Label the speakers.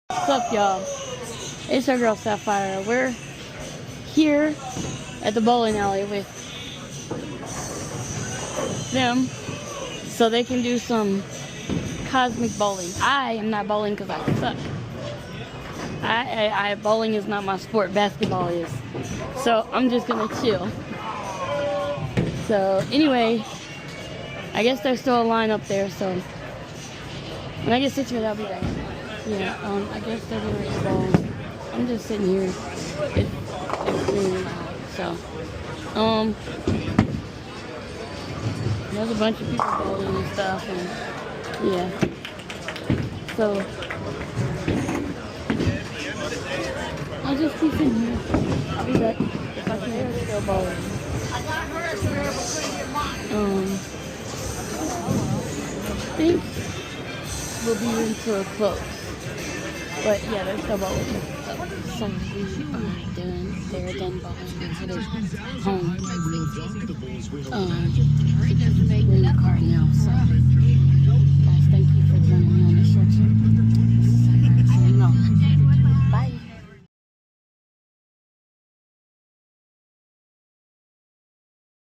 Speaker 1: What's up, y'all? It's our girl Sapphire. We're here at the bowling alley with them so they can do some cosmic bowling. I am not bowling because I suck. Bowling is not my sport. Basketball is. So I'm just gonna chill. So anyway, I guess there's still a line up there. So when I get situated, I'll be back. Yeah, I guess they're doing the ball. I'm just sitting here. It's really loud. So, there's a bunch of people bowling and stuff, and yeah. So, I'll just keep sitting here. I'll be back if I can still bowling. I think we'll be into a close. But yeah, they're still bowling. So we are done. They're done bowling. They're headed home. We're in the car now, so.